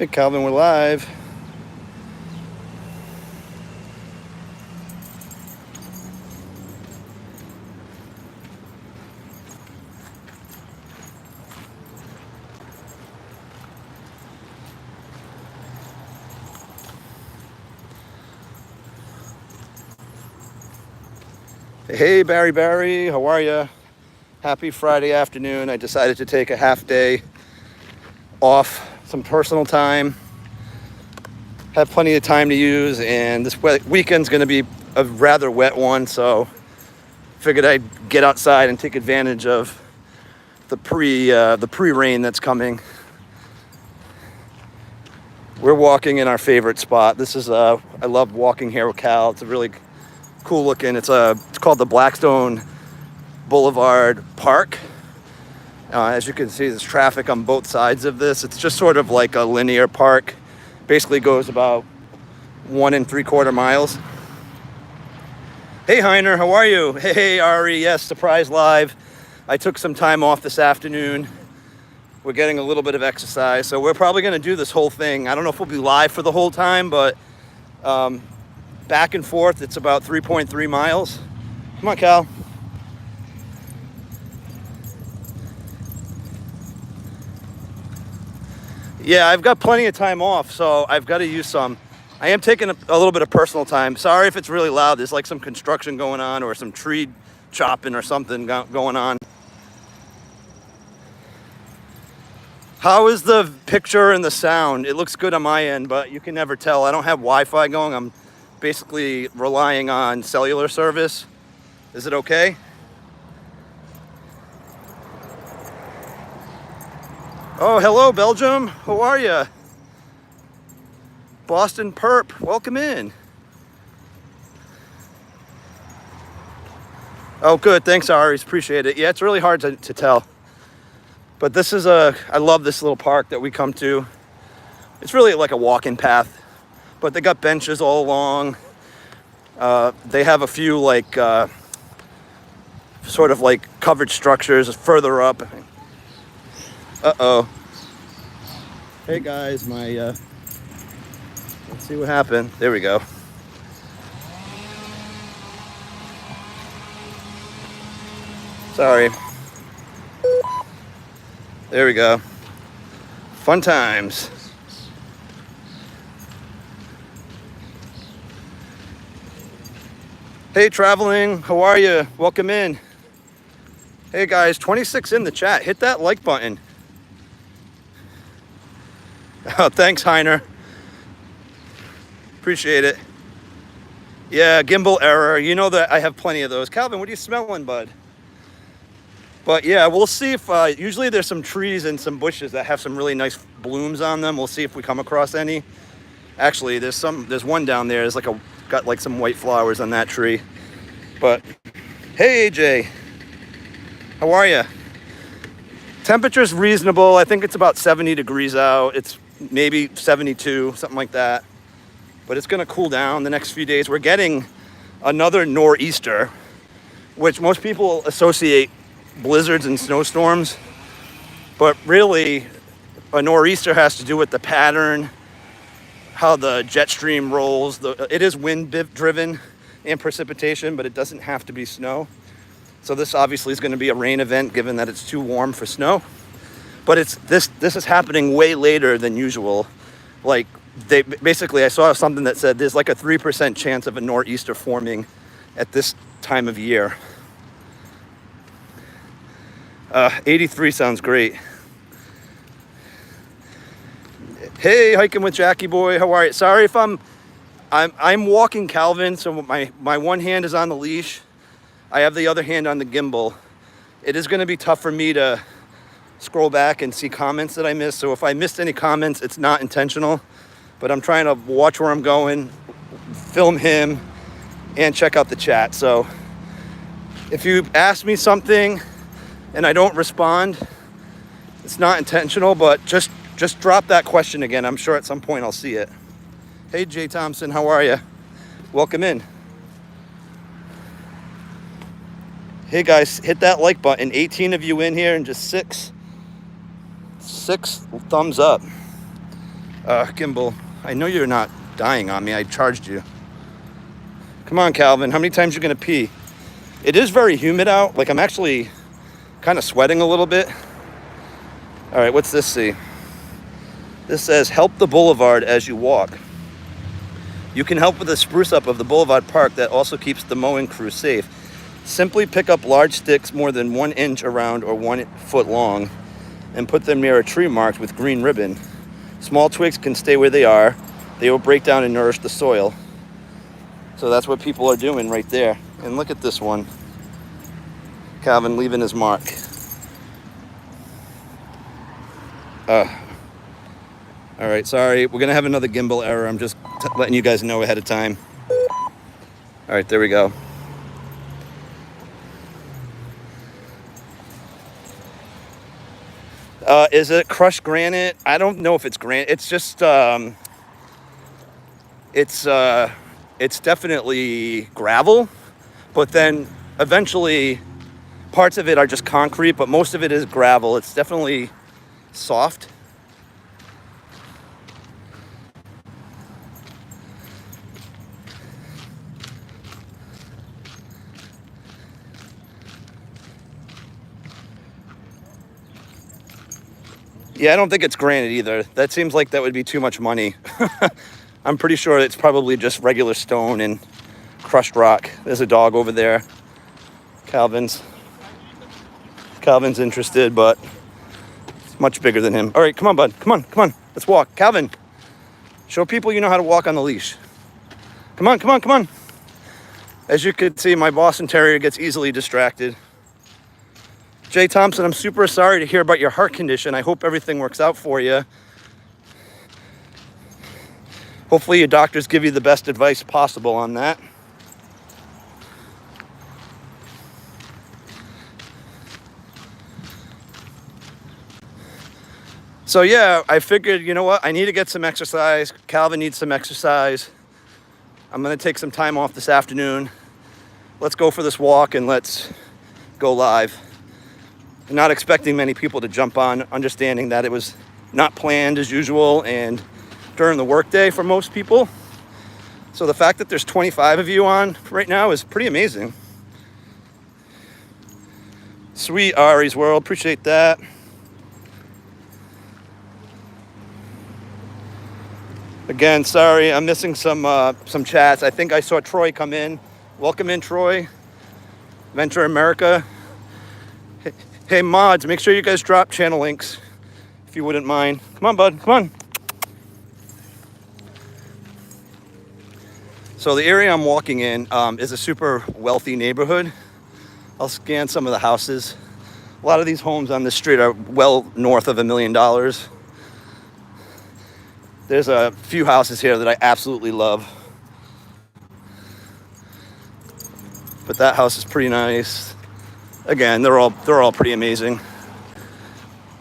Hey Calvin, we're live. Hey Barry, how are you? Happy Friday afternoon. I decided to take a half day off, some personal time. Have plenty of time to use, and this weekend's going to be a rather wet one, so figured I'd get outside and take advantage of the pre-rain that's coming. We're walking in our favorite spot. This is I love walking here with Cal. It's a really cool looking. It's called the Blackstone Boulevard Park. As you can see, there's traffic on both sides of this. It's just sort of like a linear park. Basically goes about 1 3/4 miles. Hey Heiner, how are you? Hey Ari, yes, surprise live. I took some time off this afternoon. We're getting a little bit of exercise, so we're probably going to do this whole thing. I don't know if we'll be live for the whole time, but back and forth, it's about 3.3 miles. Come on, Cal. Yeah, I've got plenty of time off, so I've got to use some. I am taking a little bit of personal time. Sorry if it's really loud. There's like some construction going on or some tree chopping or something going on. How is the picture and the sound? It looks good on my end, but you can never tell. I don't have Wi-Fi going. I'm basically relying on cellular service. Is it okay? Oh, hello, Belgium. How are you? Boston Perp, welcome in. Oh, good. Thanks, Aries. Appreciate it. Yeah, it's really hard to tell. But this is I love this little park that we come to. It's really like a walking path, but they got benches all along. They have a few like sort of like covered structures further up. Uh-oh. Hey guys, let's see what happened. There we go. Sorry. There we go. Fun times. Hey, traveling, how are you? Welcome in. Hey guys, 26 in the chat. Hit that like button. Oh, thanks, Heiner. Appreciate it. Yeah, gimbal error. You know that I have plenty of those. Calvin, what are you smelling, bud? But yeah, we'll see if usually there's some trees and some bushes that have some really nice blooms on them. We'll see if we come across any. Actually, there's one down there. There's got like some white flowers on that tree. But hey, AJ, how are you? Temperature's reasonable. I think it's about 70 degrees out. It's maybe 72, something like that. But it's gonna cool down the next few days. We're getting another nor'easter, which most people associate blizzards and snowstorms, but really a nor'easter has to do with the pattern, how the jet stream rolls. It is wind driven and precipitation, but it doesn't have to be snow. So this obviously is going to be a rain event given that it's too warm for snow. But this is happening way later than usual. Like I saw something that said there's like a 3% chance of a nor'easter forming at this time of year. 83 sounds great. Hey, hiking with Jackie boy, how are you? Sorry if I'm walking Calvin, so my one hand is on the leash. I have the other hand on the gimbal. It is going to be tough for me to scroll back and see comments that I missed. So if I missed any comments, it's not intentional, but I'm trying to watch where I'm going, film him, and check out the chat. So if you ask me something and I don't respond, it's not intentional, but just drop that question again. I'm sure at some point I'll see it. Hey, Jay Thompson, how are you? Welcome in. Hey guys, hit that like button. 18 of you in here and just six thumbs up. Gimbal, I know you're not dying on me. I charged you. Come on, Calvin. How many times you gonna pee? It is very humid out. Like, I'm actually kind of sweating a little bit. All right, what's this say? This says, help the boulevard as you walk. You can help with the spruce up of the boulevard park that also keeps the mowing crew safe. Simply pick up large sticks more than 1 inch around or 1 foot long and put them near a tree marked with green ribbon. Small twigs can stay where they are. They will break down and nourish the soil. So that's what people are doing right there. And look at this one. Calvin leaving his mark. All right, sorry. We're gonna have another gimbal error. I'm just letting you guys know ahead of time. All right, there we go. Is it crushed granite? I don't know if it's granite. It's just, it's definitely gravel, but then eventually parts of it are just concrete, but most of it is gravel. It's definitely soft. Yeah, I don't think it's granite either. That seems like that would be too much money. I'm pretty sure it's probably just regular stone and crushed rock. There's a dog over there. Calvin's interested, but it's much bigger than him. All right, come on, bud. Come on. Let's walk. Calvin, show people you know how to walk on the leash. Come on. As you can see, my Boston Terrier gets easily distracted. Jay Thompson, I'm super sorry to hear about your heart condition. I hope everything works out for you. Hopefully your doctors give you the best advice possible on that. So yeah, I figured, you know what? I need to get some exercise. Calvin needs some exercise. I'm gonna take some time off this afternoon. Let's go for this walk and let's go live. I'm not expecting many people to jump on, understanding that it was not planned as usual and during the workday for most people. So the fact that there's 25 of you on right now is pretty amazing. Sweet Ari's World, appreciate that. Again, sorry, I'm missing some chats. I think I saw Troy come in. Welcome in, Troy. Venture America. Hey, mods, make sure you guys drop channel links, if you wouldn't mind. Come on, bud, come on. So the area I'm walking in is a super wealthy neighborhood. I'll scan some of the houses. A lot of these homes on this street are well north of $1 million. There's a few houses here that I absolutely love. But that house is pretty nice. Again, they're all pretty amazing.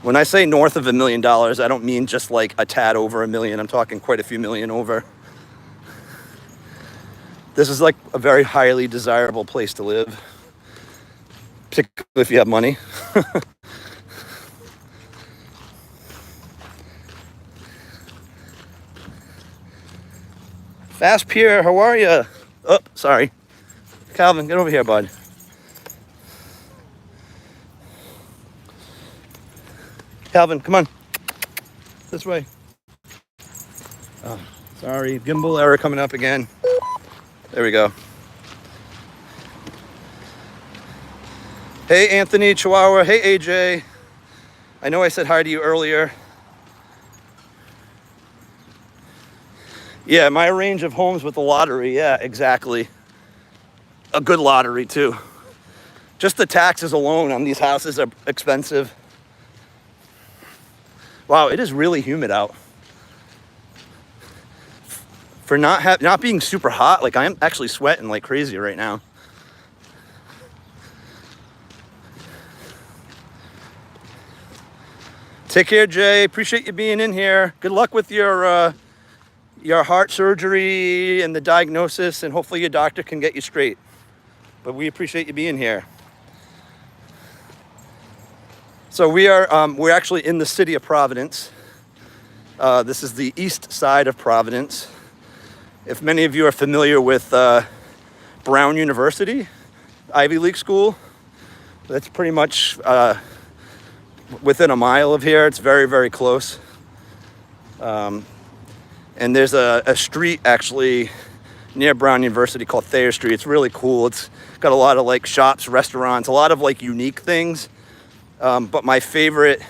When I say north of $1 million, I don't mean just like a tad over $1 million. I'm talking quite a few million over. This is like a very highly desirable place to live, particularly if you have money. Fast Pierre, how are you? Oh, sorry. Calvin, get over here, bud. Calvin, come on. This way. Oh, sorry, gimbal error coming up again. There we go. Hey, Anthony Chihuahua. Hey, AJ. I know I said hi to you earlier. Yeah, my range of homes with the lottery. Yeah, exactly. A good lottery, too. Just the taxes alone on these houses are expensive. Wow, it is really humid out. For not being super hot, like I am actually sweating like crazy right now. Take care, Jay. Appreciate you being in here. Good luck with your heart surgery and the diagnosis, and hopefully your doctor can get you straight. But we appreciate you being here. So we're actually in the city of Providence. This is the east side of Providence. If many of you are familiar with Brown University, Ivy League school, that's pretty much within a mile of here. It's very, very close. And there's a street actually near Brown University called Thayer Street. It's really cool. It's got a lot of like shops, restaurants, a lot of like unique things. But my favorite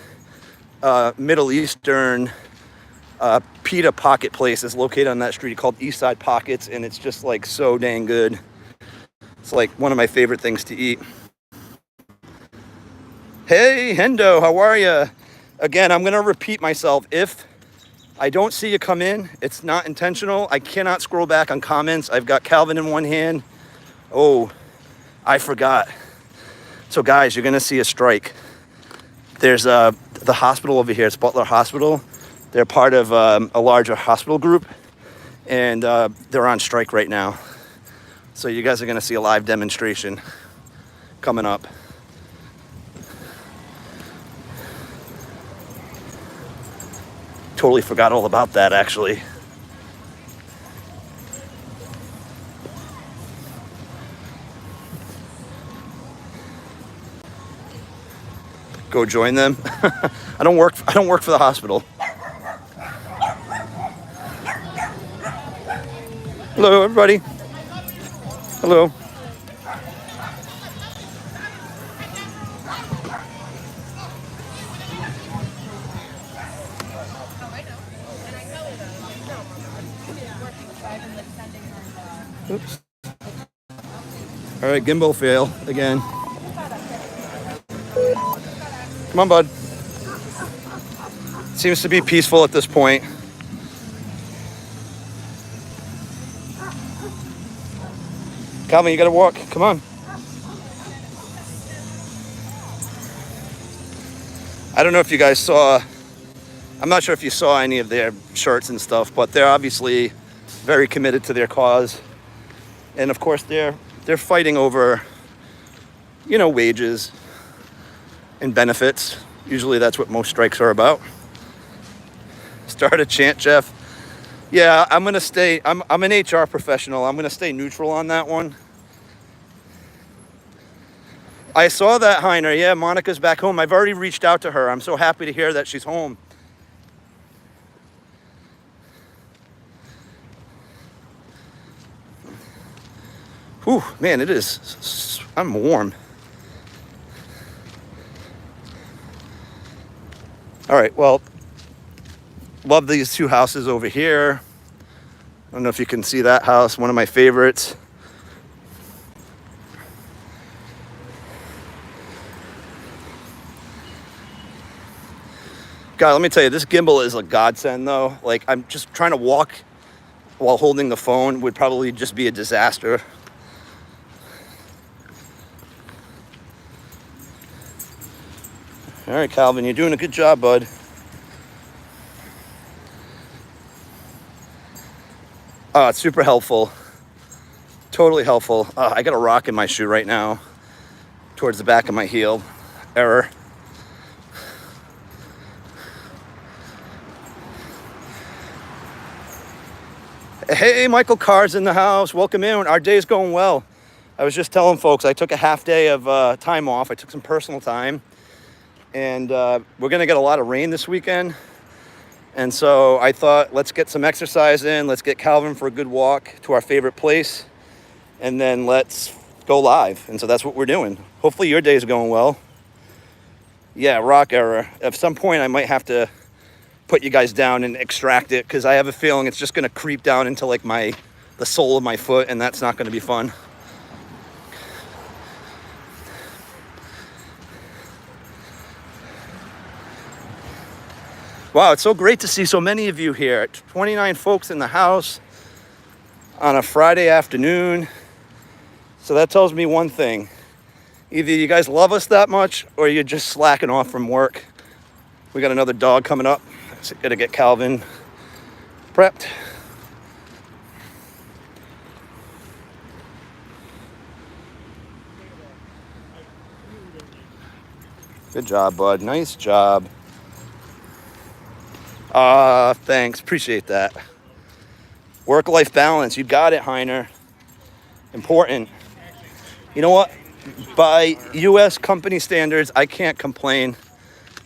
Middle Eastern pita pocket place is located on that street called Eastside Pockets, and it's just like so dang good. It's like one of my favorite things to eat. Hey Hendo, how are you? Again, I'm gonna repeat myself. If I don't see you come in, it's not intentional. I cannot scroll back on comments. I've got Calvin in one hand. Oh, I forgot. So guys, you're gonna see a strike. There's the hospital over here. It's Butler Hospital. They're part of a larger hospital group, and they're on strike right now. So you guys are gonna see a live demonstration coming up. Totally forgot all about that, actually. Go join them. I don't work for the hospital. Hello, everybody. Hello. Oops. All right, gimbal fail again. Come on, bud. Seems to be peaceful at this point. Calvin, you gotta walk. Come on. I don't know if you guys saw, I'm not sure if you saw any of their shirts and stuff, but they're obviously very committed to their cause. And of course, they're fighting over, you know, wages and benefits. Usually that's what most strikes are about. Start a chant, Jeff. Yeah, I'm gonna stay, I'm an HR professional. I'm gonna stay neutral on that one. I saw that, Heiner. Yeah, Monica's back home. I've already reached out to her. I'm so happy to hear that she's home. Whew, man, it is, I'm warm. All right, well, love these two houses over here. I don't know if you can see that house, one of my favorites. God, let me tell you, this gimbal is a godsend though. Like, I'm just trying to walk while holding the phone would probably just be a disaster. All right, Calvin, you're doing a good job, bud. Oh, it's super helpful. Totally helpful. I got a rock in my shoe right now towards the back of my heel. Error. Hey, Michael Carr's in the house. Welcome in. Our day's going well. I was just telling folks I took a half day of time off. I took some personal time. And we're going to get a lot of rain this weekend. And so I thought, let's get some exercise in. Let's get Calvin for a good walk to our favorite place. And then let's go live. And so that's what we're doing. Hopefully your day is going well. Yeah, rock error. At some point, I might have to put you guys down and extract it, because I have a feeling it's just going to creep down into like the sole of my foot, and that's not going to be fun. Wow, it's so great to see so many of you here. 29 folks in the house on a Friday afternoon. So that tells me one thing. Either you guys love us that much, or you're just slacking off from work. We got another dog coming up. So gotta get Calvin prepped. Good job, bud. Nice job. Thanks. Appreciate that. Work-life balance. You got it, Heiner. Important. You know what? By U.S. company standards, I can't complain.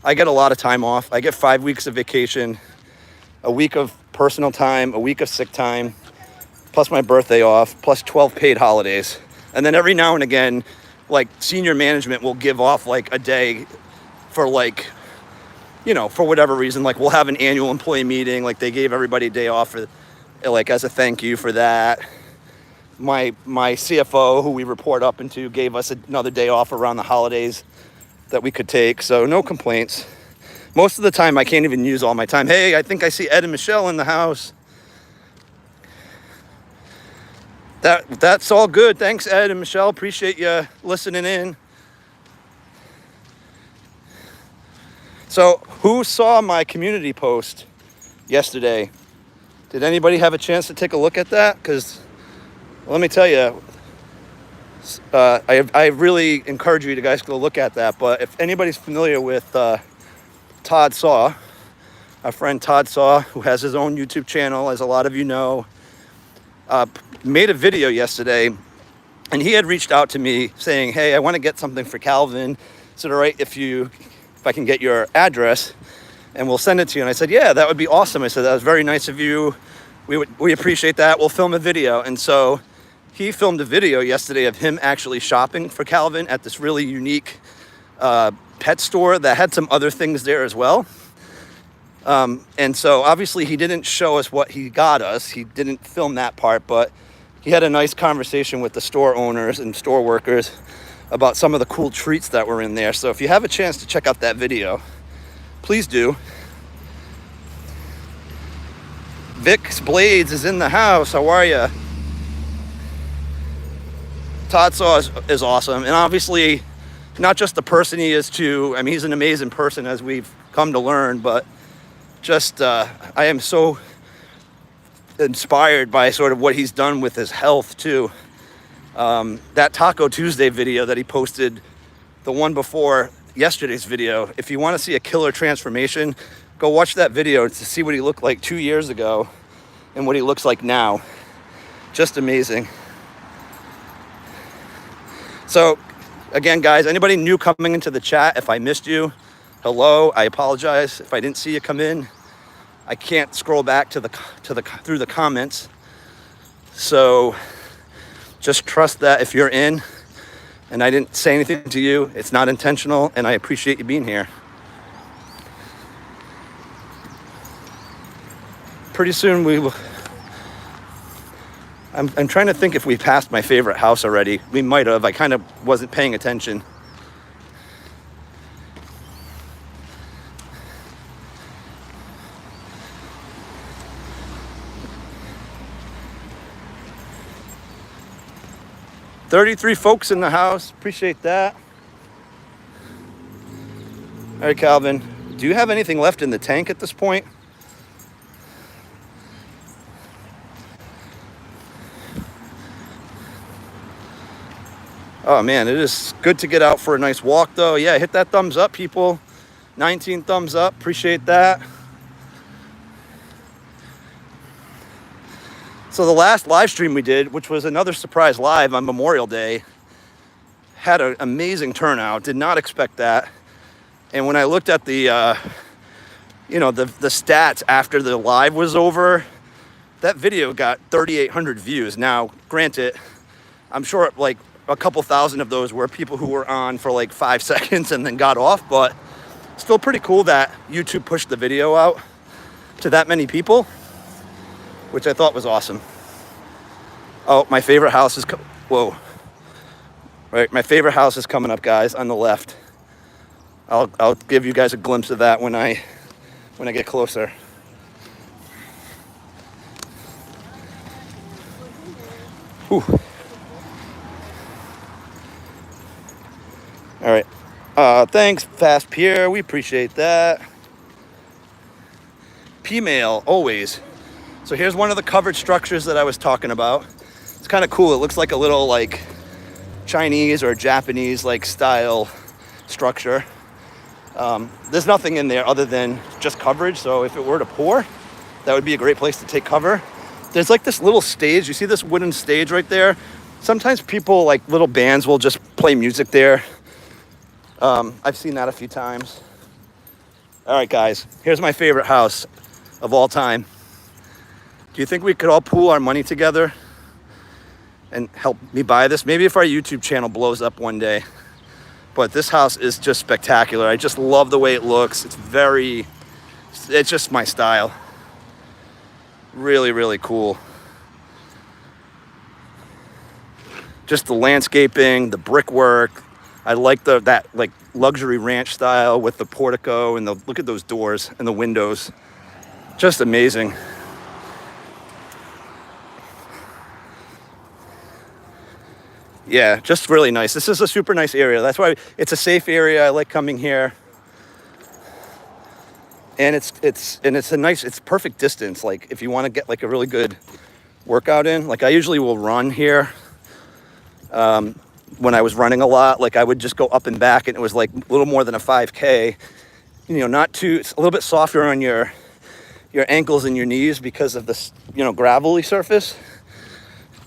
I get a lot of time off. I get 5 weeks of vacation, a week of personal time, a week of sick time, plus my birthday off, plus 12 paid holidays. And then every now and again, like senior management will give off like a day for like, you know, for whatever reason. Like we'll have an annual employee meeting. Like they gave everybody a day off for, like as a thank you for that. My CFO, who we report up into, gave us another day off around the holidays that we could take. So no complaints. Most of the time, I can't even use all my time. Hey, I think I see Ed and Michelle in the house. That's all good. Thanks, Ed and Michelle. Appreciate you listening in. So who saw my community post yesterday? Did anybody have a chance to take a look at that? Because let me tell you, I really encourage you guys to go look at that. But if anybody's familiar with Todd Saw, our friend Todd Saw, who has his own YouTube channel, as a lot of you know, made a video yesterday, and he had reached out to me saying, hey, I want to get something for Calvin. Is it all right if I can get your address and we'll send it to you? And I said, yeah, that would be awesome. I said, that was very nice of you. We appreciate that. We'll film a video. And so he filmed a video yesterday of him actually shopping for Calvin at this really unique pet store that had some other things there as well. And so obviously he didn't show us what he got us. He didn't film that part, but he had a nice conversation with the store owners and store workers about some of the cool treats that were in there. So if you have a chance to check out that video, please do. Vic's Blades is in the house. How are you? Todd Saw is awesome. And obviously, not just the person he is too. I mean, he's an amazing person, as we've come to learn, but just I am so inspired by sort of what he's done with his health too. That Taco Tuesday video that he posted, the one before yesterday's video, if you want to see a killer transformation, go watch that video to see what he looked like 2 years ago and what he looks like now. Just amazing. So again, guys, anybody new coming into the chat, if I missed you, hello, I apologize if I didn't see you come in. I can't scroll back through the comments. So just trust that if you're in and I didn't say anything to you, it's not intentional, and I appreciate you being here. Pretty soon we will. I'm trying to think if we passed my favorite house already. We might have. I kind of wasn't paying attention. "33 folks in the house. Appreciate that. All right, Calvin. Do you have anything left in the tank at this point? Oh man, it is good to get out for a nice walk though. Yeah, hit that thumbs up, people. 19 thumbs up, appreciate that. So the last live stream we did, which was another surprise live on Memorial Day, had an amazing turnout. Did not expect that. And when I looked at the stats after the live was over, that video got 3,800 views. Now, granted, I'm sure like a couple thousand of those were people who were on for like 5 seconds and then got off, but still pretty cool that YouTube pushed the video out to that many people, which I thought was awesome. Oh, my favorite house is, whoa. Right, my favorite house is coming up, guys, on the left. I'll give you guys a glimpse of that when I get closer. Whew. All right. Thanks, Fast Pierre. We appreciate that. P-mail, always. So here's one of the covered structures that I was talking about. It's kind of cool. It looks like a little like Chinese or Japanese like style structure. There's nothing in there other than just coverage. So if it were to pour, that would be a great place to take cover. There's like this little stage. You see this wooden stage right there? Sometimes people, like little bands, will just play music there. I've seen that a few times. All right, guys, here's my favorite house of all time. Do you think we could all pool our money together and help me buy this? Maybe if our YouTube channel blows up one day. But this house is just spectacular. I just love the way it looks. It's just my style. Really, really cool. Just the landscaping, the brickwork. I like that like luxury ranch style with the portico and look at those doors and the windows. Just amazing. Yeah, just really nice. This is a super nice area. That's why it's a safe area. I like coming here. And it's perfect distance. Like if you want to get like a really good workout in, like I usually will run here. When I was running a lot, like I would just go up and back, and it was like a little more than a 5K. You know, it's a little bit softer on your ankles and your knees because of this, gravelly surface.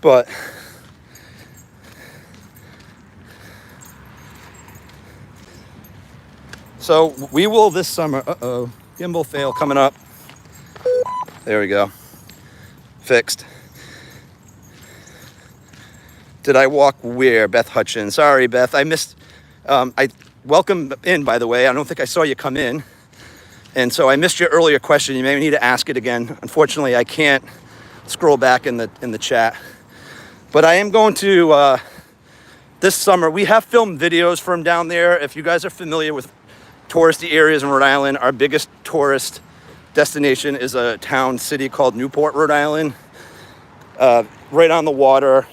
But so we will this summer. Gimbal fail coming up. There we go. Fixed. Did I walk where? Beth Hutchins. Sorry, Beth. I missed. I welcome in, by the way. I don't think I saw you come in. And so I missed your earlier question. You may need to ask it again. Unfortunately, I can't scroll back in the chat. But I am going to, this summer, we have filmed videos from down there. If you guys are familiar with touristy areas in Rhode Island, our biggest tourist destination is a city called Newport, Rhode Island. Right on the water.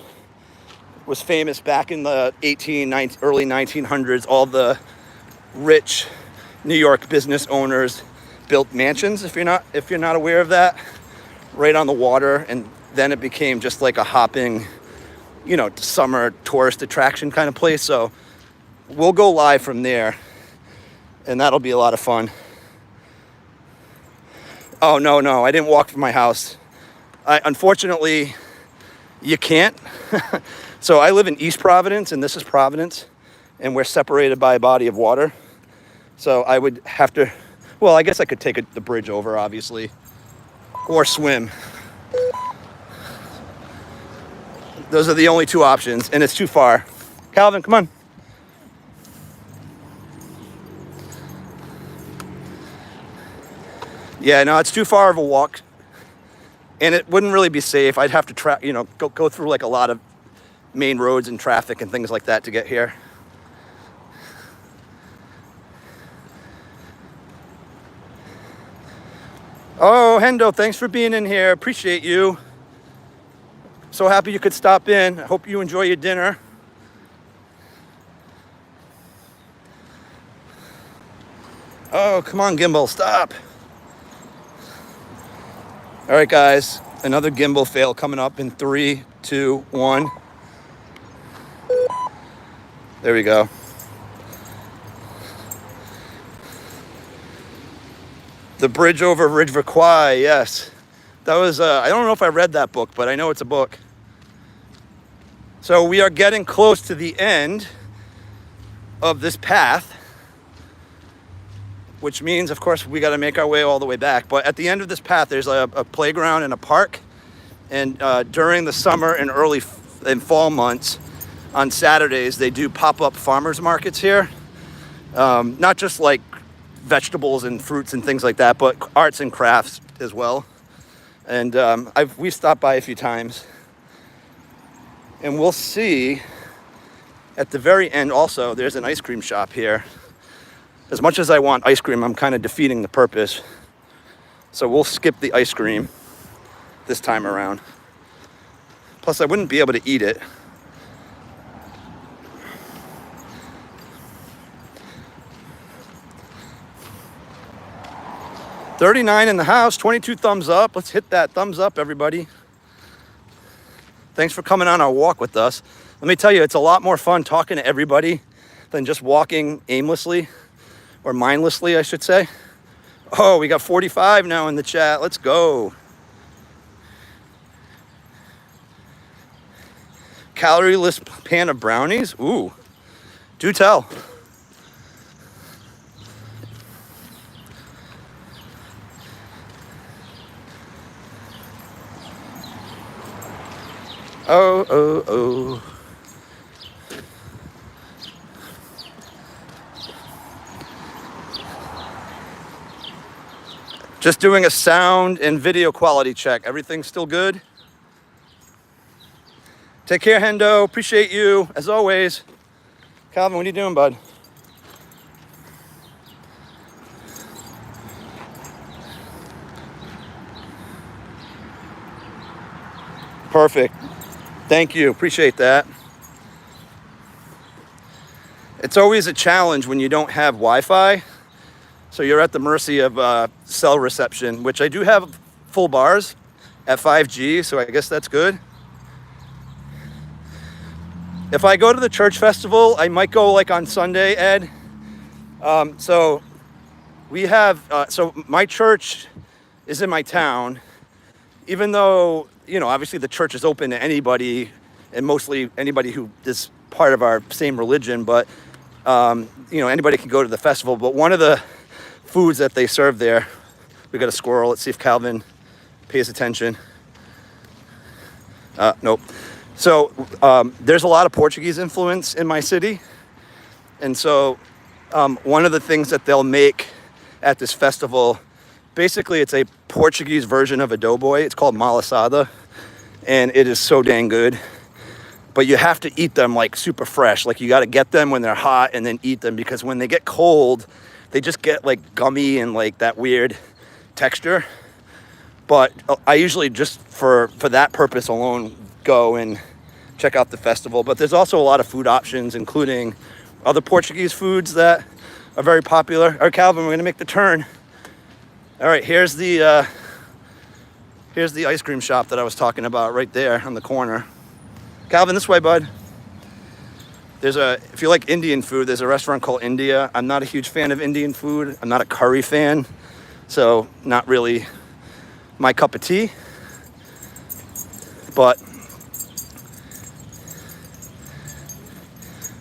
Was famous back in the early 1900s. All the rich New York business owners built mansions, if you're not aware of that, right on the water. And then it became just like a hopping, summer tourist attraction kind of place. So we'll go live from there, and that'll be a lot of fun. Oh, no, I didn't walk from my house. Unfortunately, you can't. So I live in East Providence, and this is Providence, and we're separated by a body of water. So I would have to, well, I guess I could take the bridge over, obviously, or swim. Those are the only two options, and it's too far. Calvin, come on. Yeah, no, it's too far of a walk, and it wouldn't really be safe. I'd have to go through like a lot of main roads and traffic and things like that to get here. Oh, Hendo, thanks for being in here. Appreciate you. So happy you could stop in. I hope you enjoy your dinner. Oh, come on, Gimbal, stop. All right, guys, another Gimbal fail coming up in 3, 2, 1. There we go. The Bridge Over Ridge Quay, yes. That was, I don't know if I read that book, but I know it's a book. So we are getting close to the end of this path, which means, of course, we got to make our way all the way back. But at the end of this path, there's a playground and a park. And during the summer and early and fall months, on Saturdays, they do pop-up farmers markets here. Not just like vegetables and fruits and things like that, but arts and crafts as well. And we've stopped by a few times. And we'll see at the very end also, there's an ice cream shop here. As much as I want ice cream, I'm kind of defeating the purpose. So we'll skip the ice cream this time around. Plus, I wouldn't be able to eat it. $39 in the house, 22 thumbs up. Let's hit that thumbs up, everybody. Thanks for coming on our walk with us. Let me tell you, it's a lot more fun talking to everybody than just walking aimlessly. or mindlessly, I should say. Oh, we got 45 now in the chat. Let's go. Calorie-less pan of brownies. Ooh, do tell. Oh, oh, oh. Just doing a sound and video quality check. Everything's still good? Take care, Hendo. Appreciate you, as always. Calvin, what are you doing, bud? Perfect. Thank you. Appreciate that. It's always a challenge when you don't have Wi-Fi. So you're at the mercy of cell reception, which I do have full bars at 5G, so I guess that's good. If I go to the church festival, I might go like on Sunday, Ed. So we have, so my church is in my town, even though, you know, obviously the church is open to anybody, and mostly anybody who is part of our same religion, but, you know, anybody can go to the festival. But one of the foods that they serve there, we got a squirrel. Let's see if Calvin pays attention. Nope. So there's a lot of Portuguese influence in my city. And so one of the things that they'll make at this festival, basically it's a Portuguese version of a doughboy. It's called malasada, and it is so dang good. But you have to eat them like super fresh. Like you got to get them when they're hot and then eat them, because when they get cold, they just get like gummy and like that weird texture. But I usually just for that purpose alone go and check out the festival. But there's also a lot of food options, including other Portuguese foods that are very popular. All right, Calvin, we're gonna make the turn. All right, here's the ice cream shop that I was talking about right there on the corner. Calvin, this way, bud. If you like Indian food, there's a restaurant called India. I'm not a huge fan of Indian food. I'm not a curry fan, so not really my cup of tea. But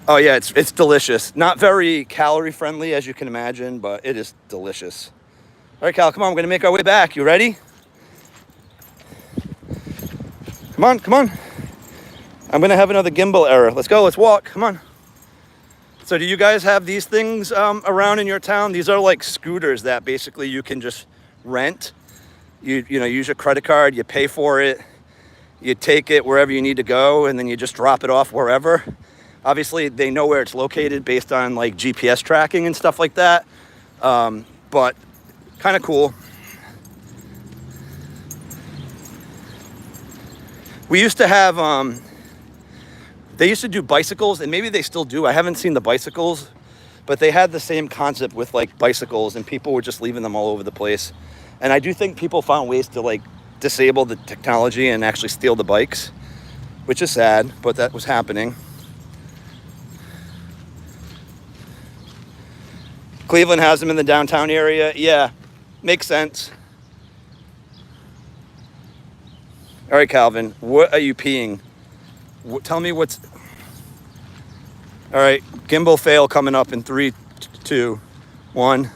oh yeah, it's delicious. Not very calorie friendly, as you can imagine, but it is delicious. All right, Cal, come on, we're gonna make our way back. You ready? Come on, come on. I'm gonna have another gimbal error. Let's go, let's walk, come on. So do you guys have these things around in your town? These are like scooters that basically you can just rent. You know, use your credit card, you pay for it, you take it wherever you need to go, and then you just drop it off wherever. Obviously, they know where it's located based on like GPS tracking and stuff like that. But kind of cool. We used to have, they used to do bicycles, and maybe they still do. I haven't seen the bicycles, but they had the same concept with like bicycles, and people were just leaving them all over the place. And I do think people found ways to like disable the technology and actually steal the bikes, which is sad, but that was happening. Cleveland has them in the downtown area. Yeah, makes sense. All right, Calvin, what are you peeing? Tell me what's... All right, gimbal fail coming up in 3, 2, 1.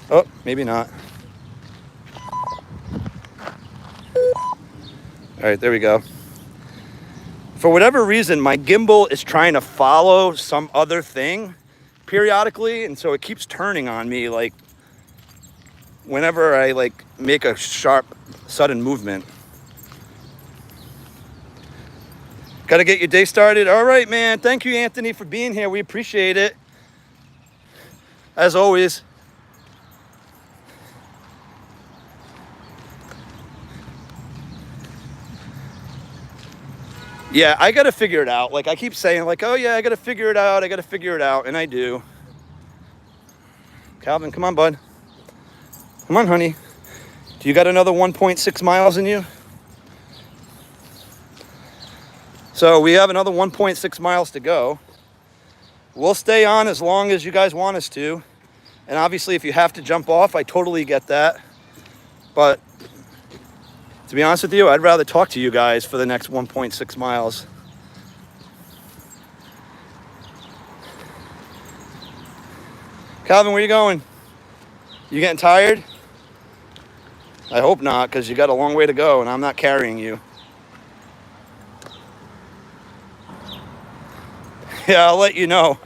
Oh, maybe not. All right, there we go. For whatever reason, my gimbal is trying to follow some other thing periodically, and so it keeps turning on me like whenever I like make a sharp, sudden movement. Got to get your day started. All right, man. Thank you, Anthony, for being here. We appreciate it. As always. Yeah, I got to figure it out. Like, I keep saying, like, oh, yeah, I got to figure it out. I got to figure it out. And I do. Calvin, come on, bud. Come on, honey. Do you got another 1.6 miles in you? So we have another 1.6 miles to go. We'll stay on as long as you guys want us to. And obviously, if you have to jump off, I totally get that. But to be honest with you, I'd rather talk to you guys for the next 1.6 miles. Calvin, where you going? You getting tired? I hope not, because you got a long way to go and I'm not carrying you. Yeah, I'll let you know.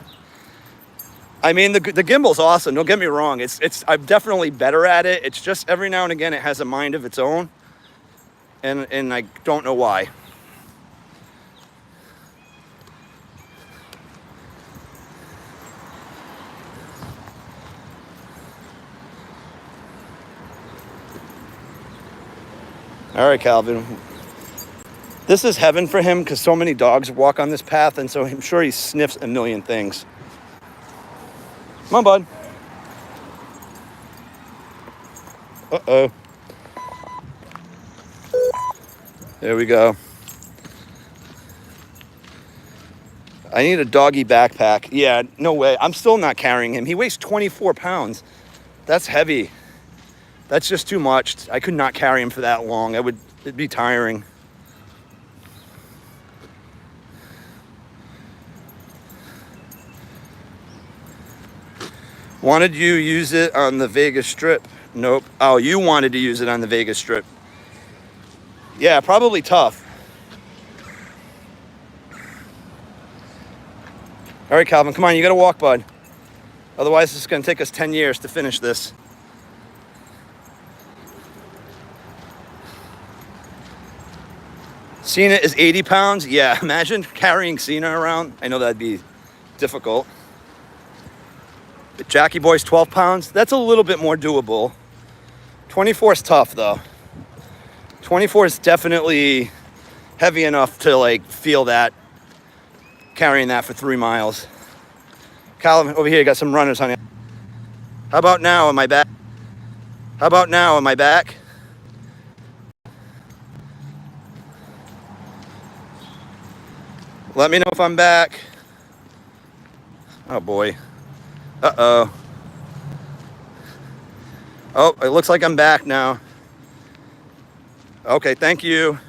I mean, the gimbal's awesome. Don't get me wrong. I'm definitely better at it. It's just every now and again it has a mind of its own, and I don't know why. All right, Calvin. This is heaven for him because so many dogs walk on this path, and so I'm sure he sniffs a million things. Come on, bud. Uh-oh. There we go. I need a doggy backpack. Yeah, no way. I'm still not carrying him. He weighs 24 pounds. That's heavy. That's just too much. I could not carry him for that long. It'd be tiring. Wanted you use it on the Vegas Strip? Nope. Oh, you wanted to use it on the Vegas Strip. Yeah, probably tough. All right, Calvin, come on. You got to walk, bud. Otherwise, it's going to take us 10 years to finish this. Cena is 80 pounds. Yeah, imagine carrying Cena around. I know that'd be difficult. But Jackie Boy's 12 pounds. That's a little bit more doable. 24 is tough, though. 24 is definitely heavy enough to, like, feel that, carrying that for 3 miles. Calvin, over here, you got some runners, honey. How about now? Am I back? How about now? Am I back? Let me know if I'm back. Oh, boy. Uh-oh. Oh, it looks like I'm back now. Okay, thank you.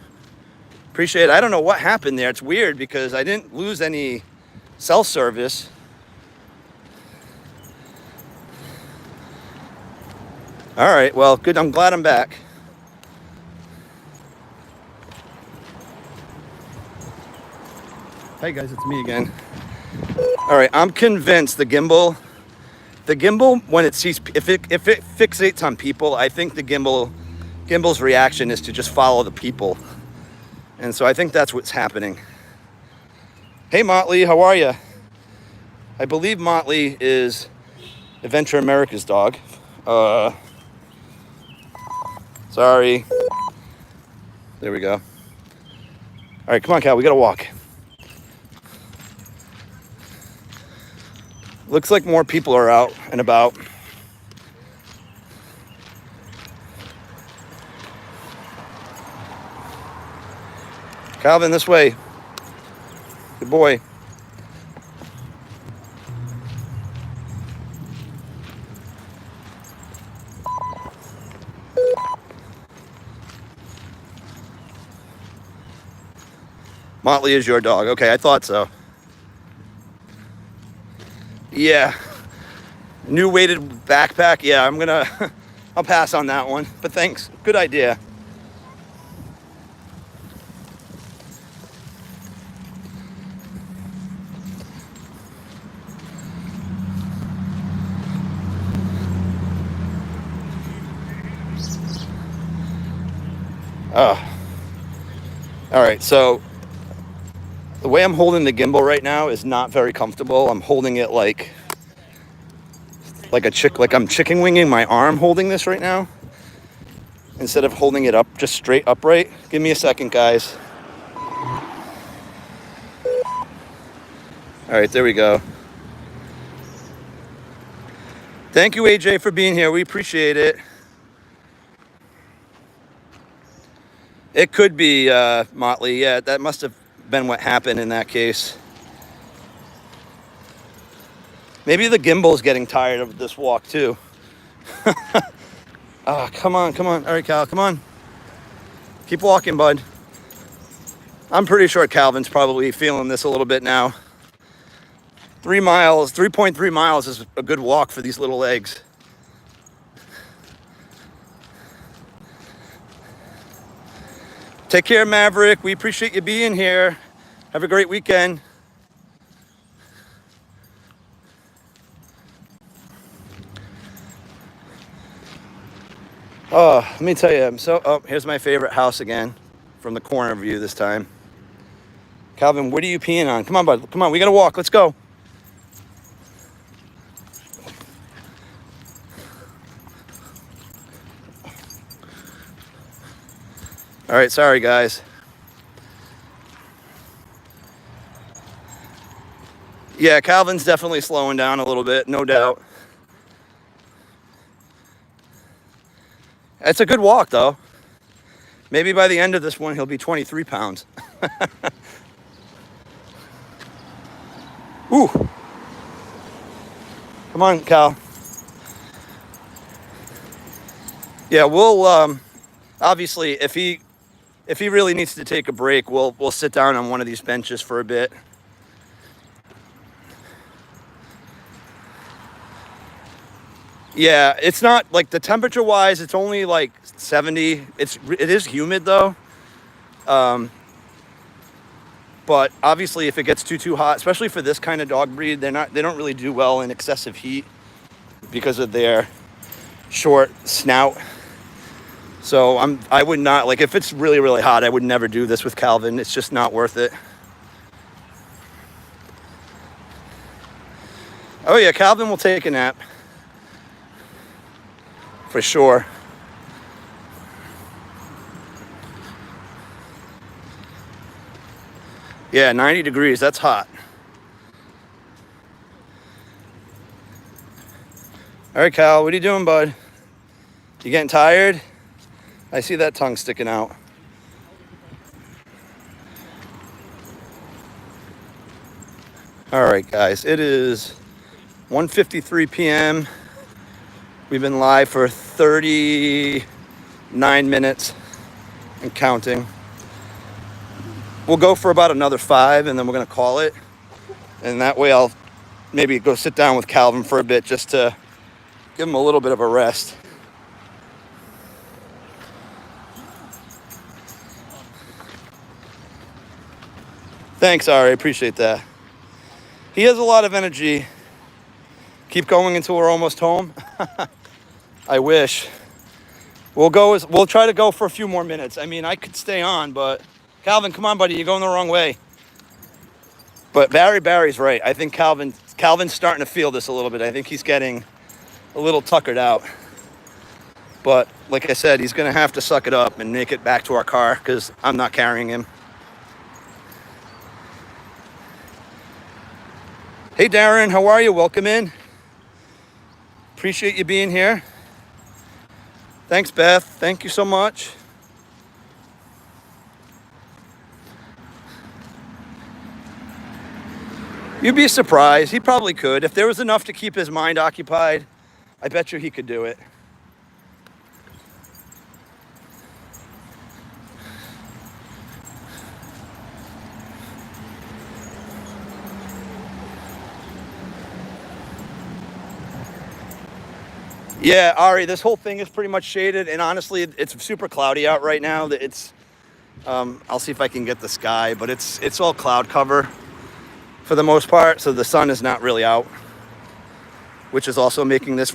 Appreciate it. I don't know what happened there. It's weird because I didn't lose any cell service. All right, well, good. I'm glad I'm back. Hey guys, it's me again. All right, I'm convinced the gimbal, when it sees, if it fixates on people, I think the gimbal's reaction is to just follow the people. And so I think that's what's happening. Hey Motley, how are you? I believe Motley is Adventure America's dog. Sorry. There we go. All right, come on, Cal, we gotta walk. Looks like more people are out and about. Calvin, this way. Good boy. Motley is your dog. Okay, I thought so. Yeah. New weighted backpack. Yeah, I'll pass on that one. But thanks. Good idea. Oh. All right, so the way I'm holding the gimbal right now is not very comfortable. I'm holding it like I'm chicken winging my arm holding this right now, instead of holding it up just straight upright. Give me a second, guys. All right, there we go. Thank you, AJ, for being here. We appreciate it. It could be Motley. Yeah, that must have been what happened in that case. Maybe the gimbal's getting tired of this walk too. Oh, come on, come on. All right, Cal, come on. Keep walking, bud. I'm pretty sure Calvin's probably feeling this a little bit now. 3 miles, 3.3 miles is a good walk for these little legs. Take care, Maverick. We appreciate you being here. Have a great weekend. Oh, let me tell you, here's my favorite house again, from the corner view this time. Calvin, what are you peeing on? Come on, bud. Come on, we gotta walk. Let's go. All right, sorry, guys. Yeah, Calvin's definitely slowing down a little bit, no doubt. It's a good walk, though. Maybe by the end of this one, he'll be 23 pounds. Ooh. Come on, Cal. Yeah, we'll, obviously, if he really needs to take a break, we'll sit down on one of these benches for a bit. Yeah, it's not like the temperature wise, it's only like 70. It is humid though. But obviously if it gets too hot, especially for this kind of dog breed, they don't really do well in excessive heat because of their short snout. So I would not, like, if it's really hot, I would never do this with Calvin. It's just not worth it. Oh yeah, Calvin will take a nap. For sure. Yeah, 90 degrees, that's hot. All right, Cal, what are you doing, bud? You getting tired? I see that tongue sticking out. All right, guys, it is 1:53 p.m. We've been live for 39 minutes and counting. We'll go for about another 5 and then we're gonna call it. And that way I'll maybe go sit down with Calvin for a bit just to give him a little bit of a rest. Thanks, Ari, appreciate that. He has a lot of energy. Keep going until we're almost home. I wish. We'll try to go for a few more minutes. I mean, I could stay on, but Calvin, come on, buddy, you're going the wrong way. But Barry's right. I think Calvin's starting to feel this a little bit. I think he's getting a little tuckered out. But like I said, he's gonna have to suck it up and make it back to our car because I'm not carrying him. Hey Darren, how are you? Welcome in. Appreciate you being here. Thanks, Beth. Thank you so much. You'd be surprised. He probably could. If there was enough to keep his mind occupied, I bet you he could do it. Yeah, Ari, this whole thing is pretty much shaded, and honestly, it's super cloudy out right now. I'll see if I can get the sky, but it's all cloud cover for the most part, so the sun is not really out, which is also making this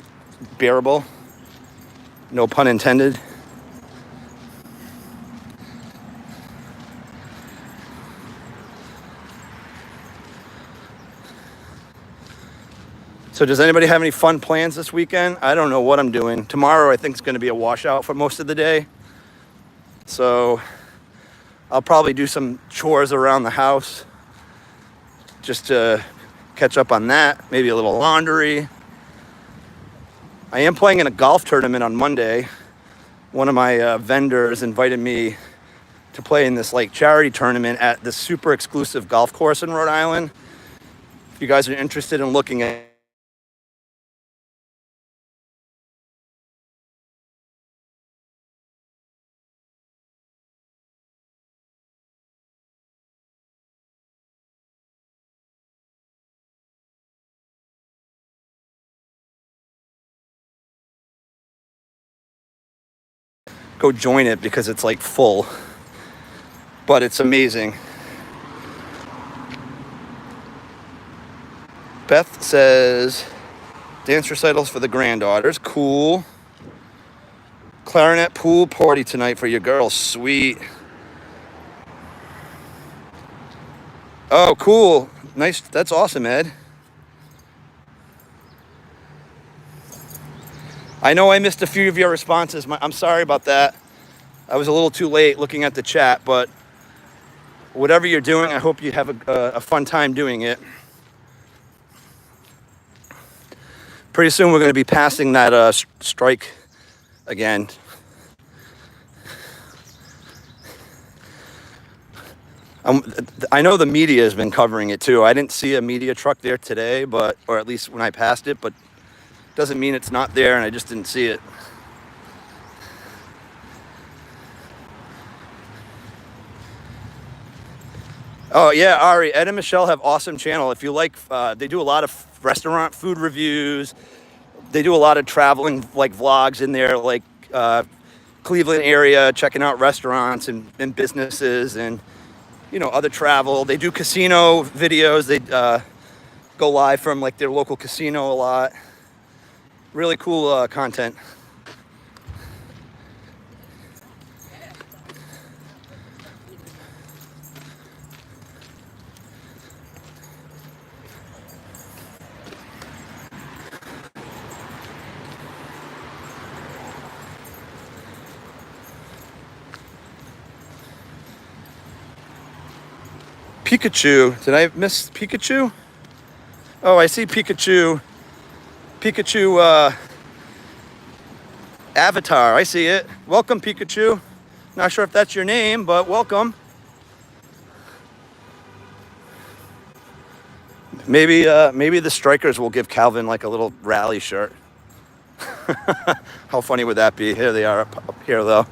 bearable. No pun intended. So does anybody have any fun plans this weekend? I don't know what I'm doing. Tomorrow I think it's going to be a washout for most of the day. So I'll probably do some chores around the house just to catch up on that. Maybe a little laundry. I am playing in a golf tournament on Monday. One of my vendors invited me to play in this like charity tournament at this super exclusive golf course in Rhode Island. If you guys are interested in looking at go join it because it's like full, but it's amazing. Beth says dance recitals for the granddaughters. Cool. Clarinet pool party tonight for your girls. Sweet. Oh, cool. Nice. That's awesome, Ed. I know I missed a few of your responses. I'm sorry about that. I was a little too late looking at the chat, but whatever you're doing, I hope you have a fun time doing it. Pretty soon we're going to be passing that strike again. I know the media has been covering it too. I didn't see a media truck there today, or at least when I passed it, but doesn't mean it's not there and I just didn't see it. Oh yeah, Ari, Ed and Michelle have awesome channel. If you like, they do a lot of restaurant food reviews. They do a lot of traveling like vlogs in there, like Cleveland area, checking out restaurants and businesses and, you know, other travel. They do casino videos. They go live from like their local casino a lot. Really cool content. Pikachu. Did I miss Pikachu? Oh, I see Pikachu. Pikachu avatar. I see it. Welcome, Pikachu. Not sure if that's your name, but welcome. Maybe the strikers will give Calvin like a little rally shirt. How funny would that be? Here they are up here, though.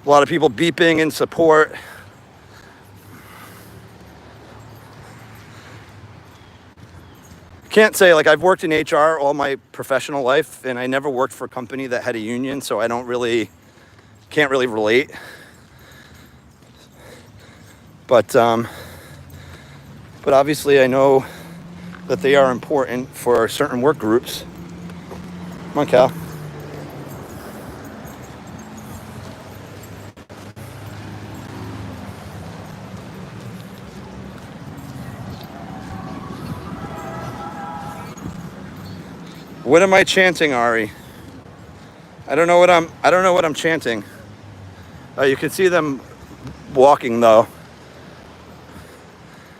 A lot of people beeping in support. Can't say, like, I've worked in HR all my professional life, and I never worked for a company that had a union, so I can't really relate. But obviously I know that they are important for certain work groups. Come on, Cal. What am I chanting, Ari? I don't know what I'm chanting. You can see them walking though,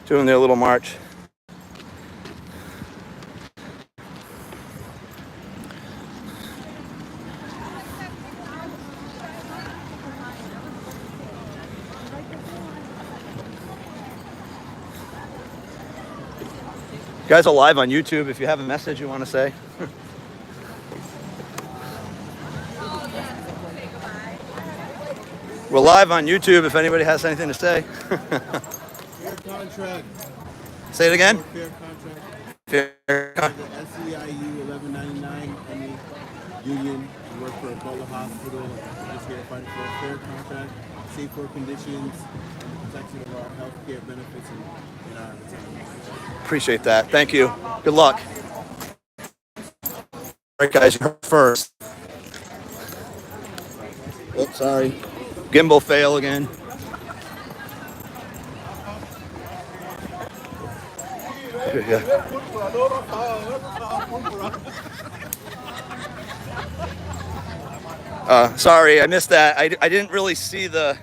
doing their little march. You guys are live on YouTube if you have a message you want to say. We're live on YouTube if anybody has anything to say. Fair contract. Say it again. Fair contract. Fair contract. SEIU 1199. Any union. You work for Ebola Hospital. Just here fighting for a fair contract, safe work conditions, and protection of our health care benefits and our retirement. Appreciate that. Thank you. Good luck. All right, guys, you're first. Oops, sorry. Gimbal fail again. Yeah. Sorry, I missed that. I didn't really see the...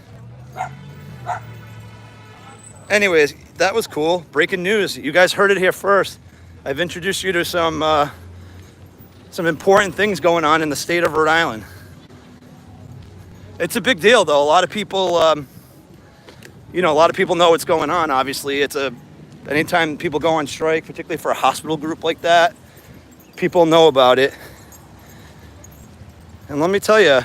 Anyways, that was cool. Breaking news. You guys heard it here first. I've introduced you to some important things going on in the state of Rhode Island. It's a big deal, though. A lot of people, a lot of people know what's going on. Obviously, anytime people go on strike, particularly for a hospital group like that, people know about it. And let me tell you,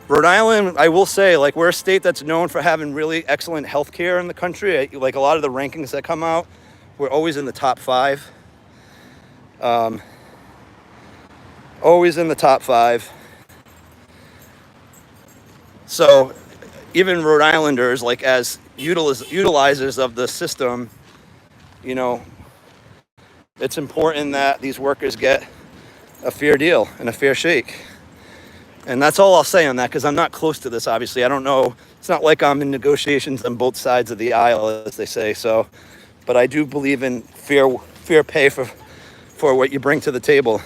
Rhode Island, I will say, like, we're a state that's known for having really excellent health care in the country. Like, a lot of the rankings that come out, we're always in the top 5. Always in the top 5. So even Rhode Islanders, like as utilizers of the system, you know, it's important that these workers get a fair deal and a fair shake. And that's all I'll say on that, because I'm not close to this, obviously. I don't know. It's not like I'm in negotiations on both sides of the aisle, as they say. So, but I do believe in fair pay for what you bring to the table.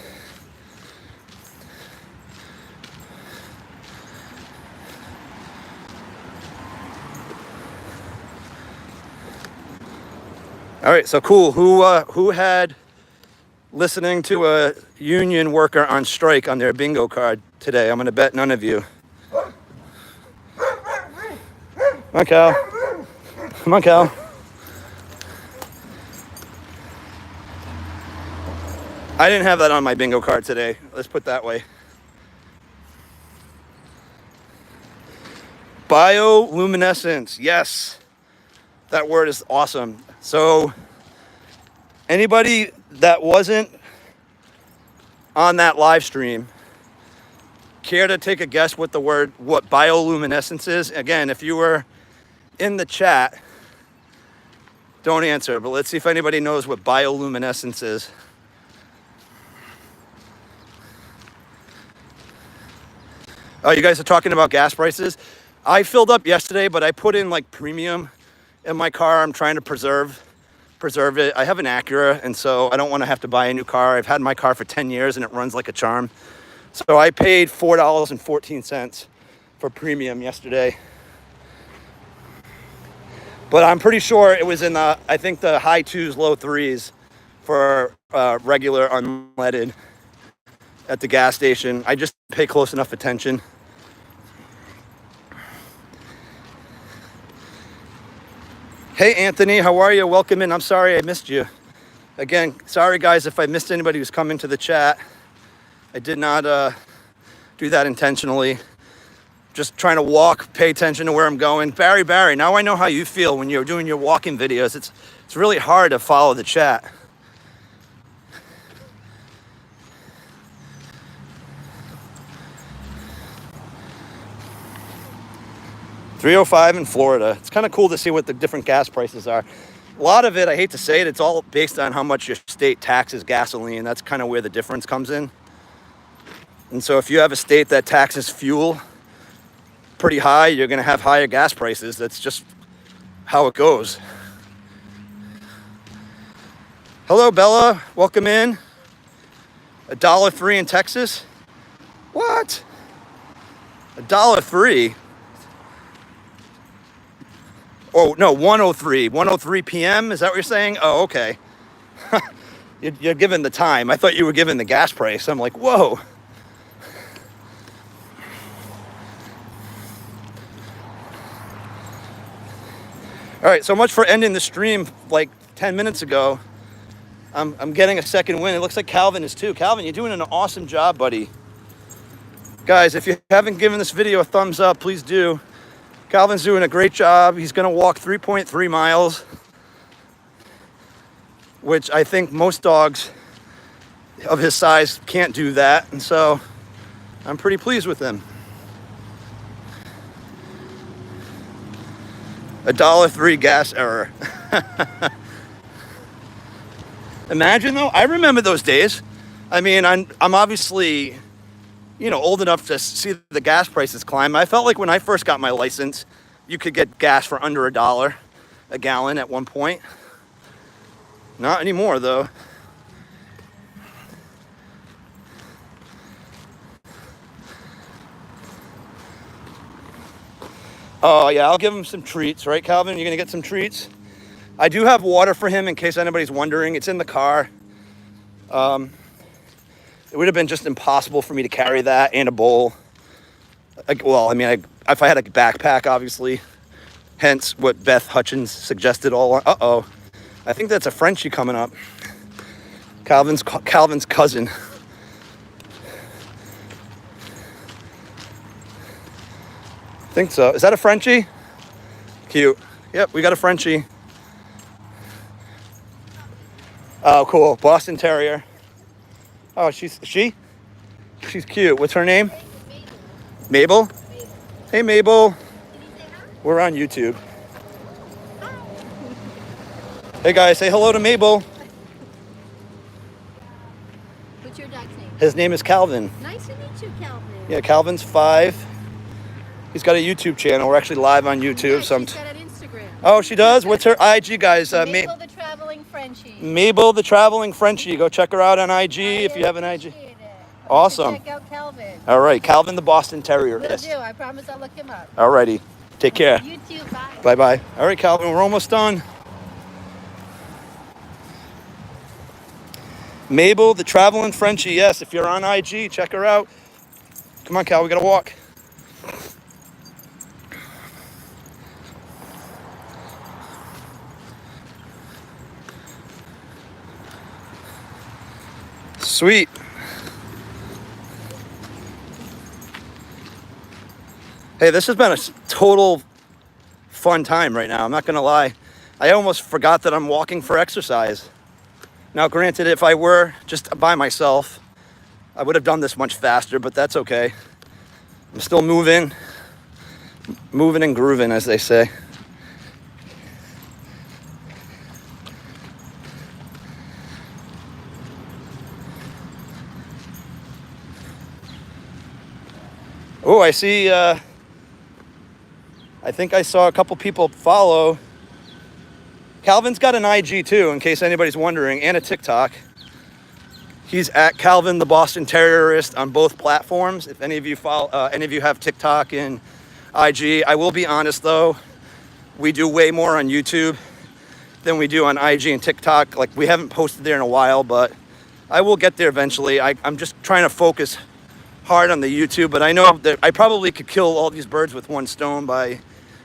All right, so cool. Who had listening to a union worker on strike on their bingo card today? I'm gonna bet none of you. Come on, Cal. Come on, Cal. I didn't have that on my bingo card today. Let's put it that way. Bioluminescence. Yes. That word is awesome. So anybody that wasn't on that live stream, care to take a guess what bioluminescence is? Again, if you were in the chat, don't answer, but let's see if anybody knows what bioluminescence is. Oh, you guys are talking about gas prices? I filled up yesterday, but I put in like premium in my car. I'm trying to preserve it. I have an Acura, and so I don't want to have to buy a new car. I've had my car for 10 years and it runs like a charm. So I paid $4.14 for premium yesterday. But I'm pretty sure it was in I think the high 2s, low 3s for regular unleaded at the gas station. I just pay close enough attention. Hey, Anthony, how are you? Welcome in. I'm sorry I missed you. Again, sorry, guys, if I missed anybody who's come into the chat. I did not do that intentionally. Just trying to walk, pay attention to where I'm going. Barry, now I know how you feel when you're doing your walking videos. It's really hard to follow the chat. $3.05 in Florida. It's kind of cool to see what the different gas prices are. A lot of it, I hate to say it, it's all based on how much your state taxes gasoline. That's kind of where the difference comes in. And so if you have a state that taxes fuel pretty high, you're going to have higher gas prices. That's just how it goes. Hello, Bella. Welcome in. $1.03 in Texas? What? $1.03? Oh, no, 103. 103 p.m.? Is that what you're saying? Oh, okay. You're given the time. I thought you were given the gas price. I'm like, whoa. All right, so much for ending the stream like 10 minutes ago. I'm getting a second win. It looks like Calvin is too. Calvin, you're doing an awesome job, buddy. Guys, if you haven't given this video a thumbs up, please do. Calvin's doing a great job. He's going to walk 3.3 miles, which I think most dogs of his size can't do that. And so I'm pretty pleased with him. $1.03 gas error. Imagine though, I remember those days. I mean, I'm obviously, old enough to see the gas prices climb. I felt like when I first got my license, you could get gas for under $1 a gallon at one point. Not anymore though. Oh yeah, I'll give him some treats, right, Calvin? You're gonna get some treats? I do have water for him in case anybody's wondering. It's in the car. It would have been just impossible for me to carry that and a bowl. If I had a backpack, obviously. Hence what Beth Hutchins suggested all along. Uh-oh. I think that's a Frenchie coming up. Calvin's cousin. I think so. Is that a Frenchie? Cute. Yep, we got a Frenchie. Oh, cool. Boston Terrier. Oh, she's cute. What's her name? Mabel. Mabel? Hey, Mabel. We're on YouTube. Hey, guys, say hello to Mabel. What's your dog's name? His name is Calvin. Nice to meet you, Calvin. Yeah, Calvin's 5. He's got a YouTube channel. We're actually live on YouTube. Yeah, she's got an Instagram. Oh, she does? What's her IG, guys? Mabel the Traveling Frenchie. Mabel the Traveling Frenchie. Go check her out on IG if you have an IG. Awesome. Check out Calvin. All right, Calvin the Boston Terrier. Will do. I promise I'll look him up. All righty. Take care. You too. Bye. Bye-bye. All right, Calvin, we're almost done. Mabel the Traveling Frenchie. Yes, if you're on IG, check her out. Come on, Cal, we gotta walk. Sweet. Hey, this has been a total fun time right now. I'm not gonna lie. I almost forgot that I'm walking for exercise. Now, granted, if I were just by myself, I would have done this much faster, but that's okay. I'm still moving and grooving, as they say. Oh, I see, I think I saw a couple people follow. Calvin's got an IG too, in case anybody's wondering, and a TikTok. He's at Calvin the Boston Terrierist on both platforms. If any of you follow, any of you have TikTok and IG, I will be honest though, we do way more on YouTube than we do on IG and TikTok. Like, we haven't posted there in a while, but I will get there eventually. I'm just trying to focus hard on the YouTube, but I know that I probably could kill all these birds with one stone by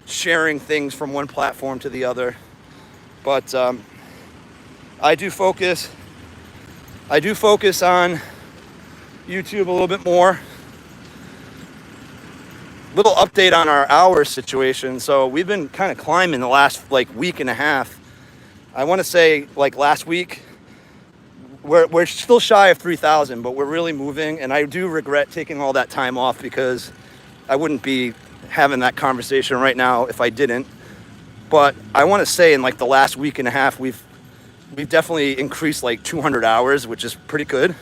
sharing things from one platform to the other. But I do focus on YouTube a little bit more. Little update on our hours situation. So we've been kind of climbing the last week and a half. I want to say last week, we're still shy of 3,000, but we're really moving. And I do regret taking all that time off, because I wouldn't be having that conversation right now if I didn't. But I want to say in the last week and a half, we've definitely increased 200 hours, which is pretty good.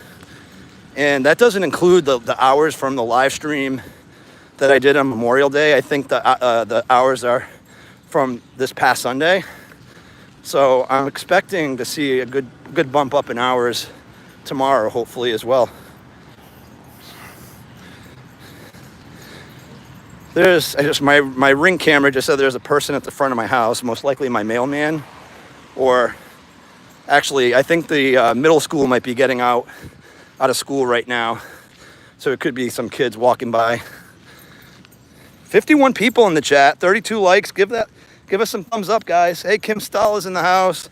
And that doesn't include the hours from the live stream that I did on Memorial Day. I think the hours are from this past Sunday. So I'm expecting to see a good bump up in hours tomorrow, hopefully, as well. My Ring camera just said there's a person at the front of my house, most likely my mailman, or actually I think the middle school might be getting out of school right now, so it could be some kids walking by. 51 people in the chat, 32 likes. Give us some thumbs up, guys. Hey, Kim Stahl is in the house.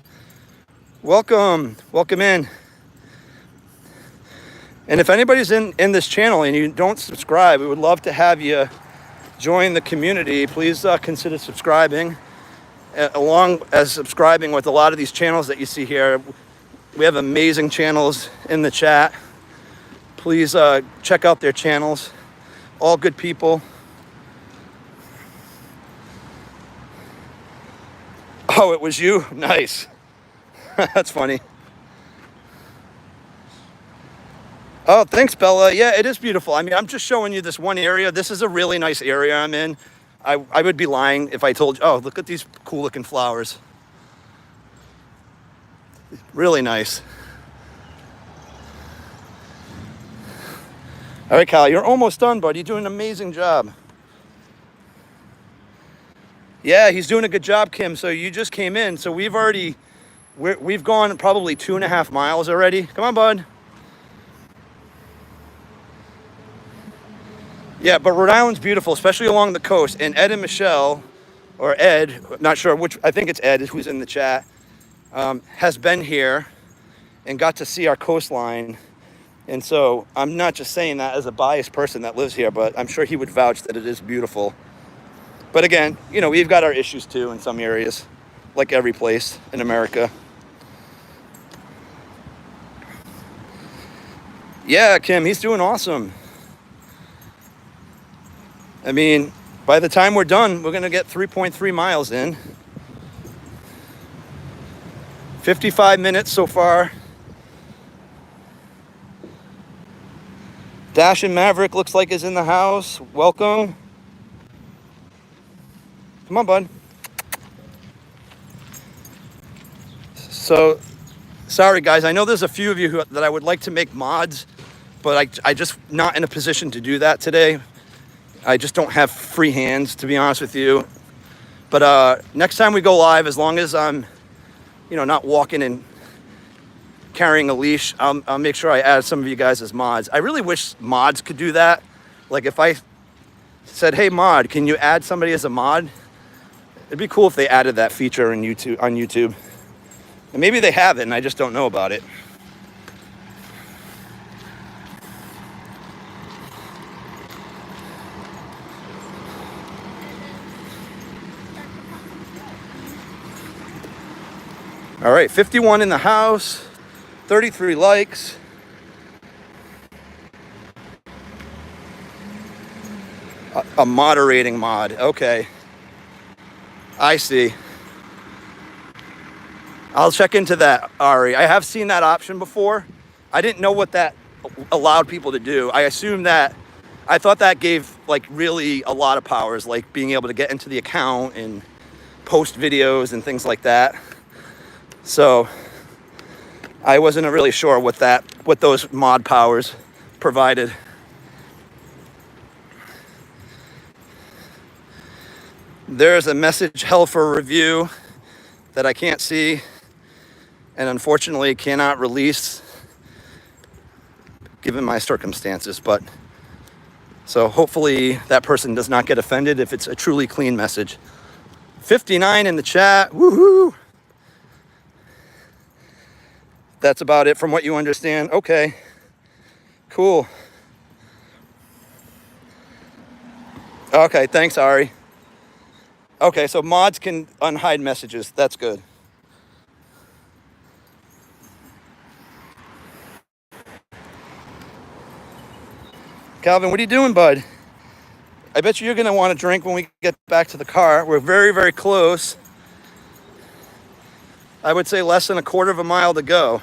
Welcome in. And if anybody's in this channel and you don't subscribe, we would love to have you join the community. Please consider subscribing, along as subscribing with a lot of these channels that you see here. We have amazing channels in the chat. Please check out their channels. All good people. Oh, it was you? Nice. That's funny. Oh, thanks, Bella. Yeah, it is beautiful. I mean, I'm just showing you this one area. This is a really nice area I'm in. I would be lying if I told you, oh, look at these cool looking flowers. Really nice. All right, Kyle, you're almost done, bud. You're doing an amazing job. Yeah, he's doing a good job, Kim. So you just came in. So we've gone probably 2.5 miles already. Come on, bud. Yeah, but Rhode Island's beautiful, especially along the coast. And Ed and Michelle, or Ed, not sure which, I think it's Ed who's in the chat, has been here and got to see our coastline. And so I'm not just saying that as a biased person that lives here, but I'm sure he would vouch that it is beautiful. But again, we've got our issues too in some areas, like every place in America. Yeah, Kim, he's doing awesome. I mean, By the time we're done, we're gonna get 3.3 miles in. 55 minutes so far. Dash and Maverick looks like is in the house. Welcome. Come on, bud. So, sorry guys, I know there's a few of you that I would like to make mods, but I just not in a position to do that today. I just don't have free hands, to be honest with you. But next time we go live, as long as I'm, not walking and carrying a leash, I'll make sure I add some of you guys as mods. I really wish mods could do that. Like if I said, hey mod, can you add somebody as a mod? It'd be cool if they added that feature on YouTube. And maybe they have it and I just don't know about it. All right, 51 in the house, 33 likes. A moderating mod, okay. I see. I'll check into that, Ari. I have seen that option before. I didn't know what that allowed people to do. I thought that gave like really a lot of powers, like being able to get into the account and post videos and things like that. So I wasn't really sure what those mod powers provided. There's a message held for review that I can't see and unfortunately cannot release given my circumstances, but so hopefully that person does not get offended if it's a truly clean message. 59 in the chat, woohoo! That's about it from what you understand. Okay, cool. Okay, thanks, Ari. Okay, so mods can unhide messages. That's good. Calvin, what are you doing, bud? I bet you're going to want to drink when we get back to the car. We're very, very close. I would say less than a quarter of a mile to go.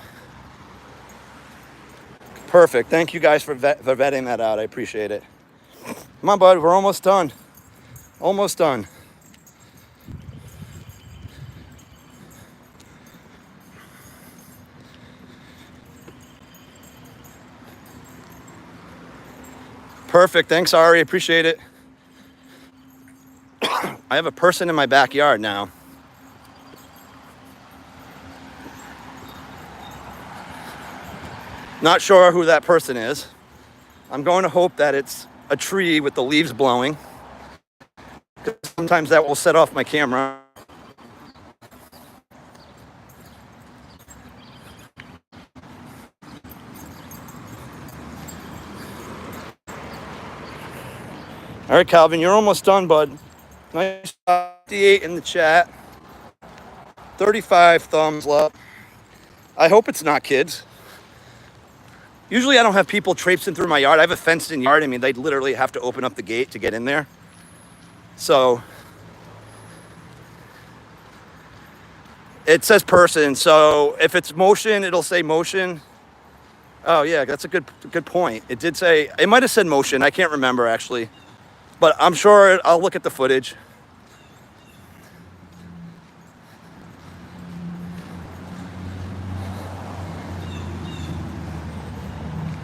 Perfect. Thank you guys for vetting that out. I appreciate it. Come on, bud. We're almost done. Almost done. Perfect. Thanks, Ari. Appreciate it. I have a person in my backyard now. Not sure who that person is. I'm going to hope that it's a tree with the leaves blowing. Sometimes that will set off my camera. All right, Calvin, you're almost done, bud. Nice. 58 in the chat. 35 thumbs up. I hope it's not kids. Usually I don't have people traipsing through my yard. I have a fenced-in yard. I mean, they'd literally have to open up the gate to get in there. So it says person. So if it's motion, it'll say motion. Oh yeah, that's a good point. It did say, it might have said motion. I can't remember actually, but I'm sure I'll look at the footage.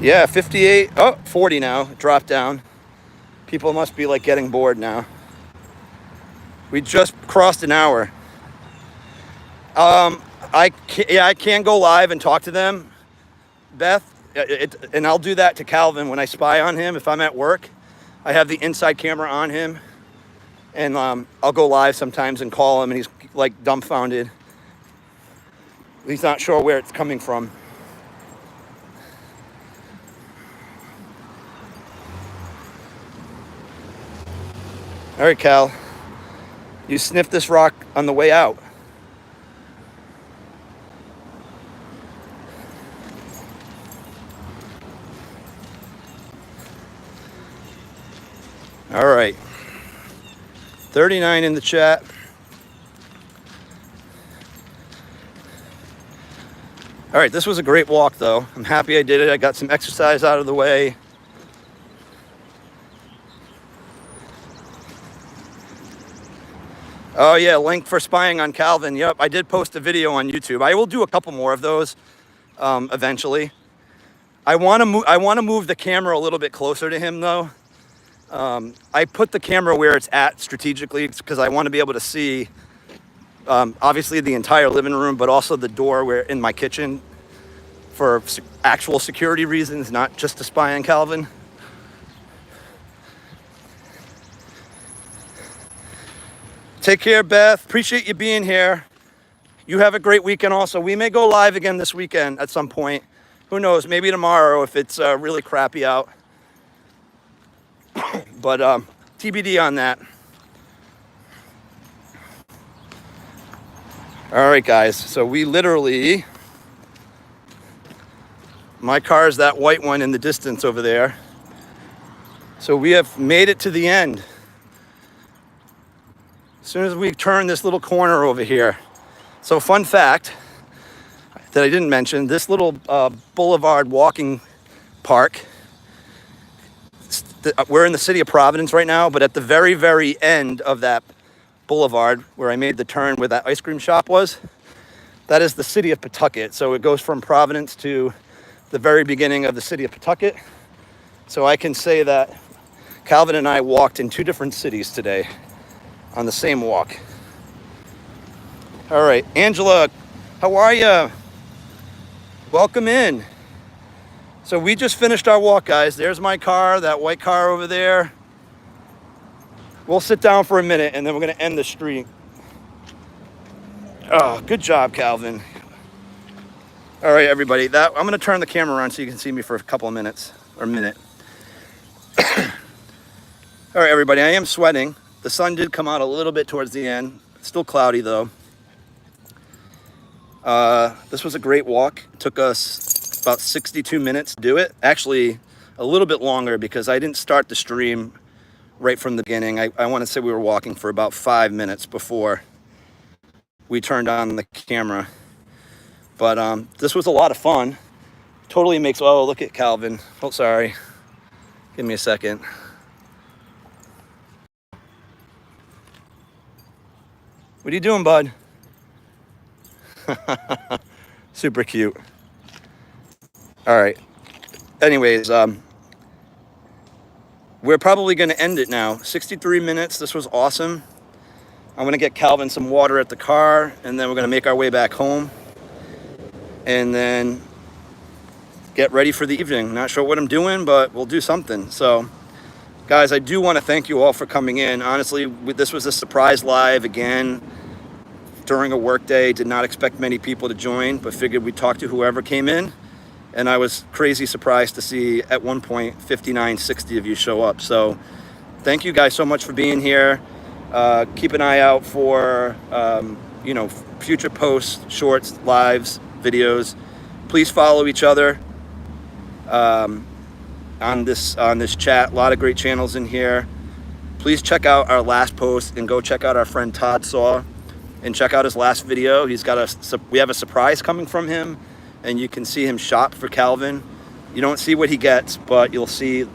Yeah, 58, oh, 40 now, dropped down. People must be like getting bored now. We just crossed an hour. I can go live and talk to them, Beth, and I'll do that to Calvin when I spy on him. If I'm at work, I have the inside camera on him, and I'll go live sometimes and call him, and he's like dumbfounded. He's not sure where it's coming from. All right, Cal, you sniffed this rock on the way out. All right. 39 in the chat. All right, this was a great walk though. I'm happy I did it. I got some exercise out of the way. Oh yeah, link for spying on Calvin. Yep, I did post a video on YouTube. I will do a couple more of those eventually. I want to move the camera a little bit closer to him though. I put the camera where it's at strategically because I want to be able to see obviously the entire living room, but also the door where in my kitchen for actual security reasons, not just to spy on Calvin. Take care, Beth. Appreciate you being here. You have a great weekend also. We may go live again this weekend at some point. Who knows? Maybe tomorrow if it's really crappy out. But TBD on that. All right, guys. So we literally, my car is that white one in the distance over there. So we have made it to the end. As soon as we turn this little corner over here. So fun fact that I didn't mention, this little boulevard walking park, we're in the city of Providence right now, but at the very, very end of that boulevard where I made the turn where that ice cream shop was, that is the city of Pawtucket. So it goes from Providence to the very beginning of the city of Pawtucket. So I can say that Calvin and I walked in two different cities today on the same walk. All right, Angela, how are you? Welcome in. So we just finished our walk, guys. There's my car, that white car over there. We'll sit down for a minute and then we're gonna end the street. Oh, good job, Calvin. All right, everybody, I'm gonna turn the camera around so you can see me for a couple of minutes, or a minute. All right, everybody, I am sweating. The sun did come out a little bit towards the end. It's still cloudy though. This was a great walk. It took us about 62 minutes to do it. Actually, a little bit longer because I didn't start the stream right from the beginning. I want to say we were walking for about 5 minutes before we turned on the camera. But this was a lot of fun. Totally makes, oh, look at Calvin. Oh, sorry. Give me a second. What are you doing, bud? Super cute. All right. Anyways, we're probably going to end it now. 63 minutes. This was awesome. I'm going to get Calvin some water at the car, and then we're going to make our way back home. And then get ready for the evening. Not sure what I'm doing, but we'll do something. So, guys, I do want to thank you all for coming in. Honestly, this was a surprise live again during a work day. Did not expect many people to join, but figured we'd talk to whoever came in. And I was crazy surprised to see at one point 59, 60 of you show up. So thank you guys so much for being here. Keep an eye out for future posts, shorts, lives, videos. Please follow each other on this chat. A lot of great channels in here. Please check out our last post and go check out our friend Todd Saw and check out his last video. We have a surprise coming from him, and you can see him shop for Calvin. You don't see what he gets, but you'll see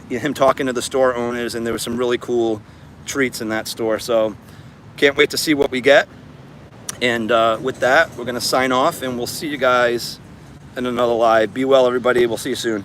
him talking to the store owners, and there were some really cool treats in that store. So can't wait to see what we get. And with that, we're gonna sign off, and we'll see you guys in another live. Be well, everybody. We'll see you soon.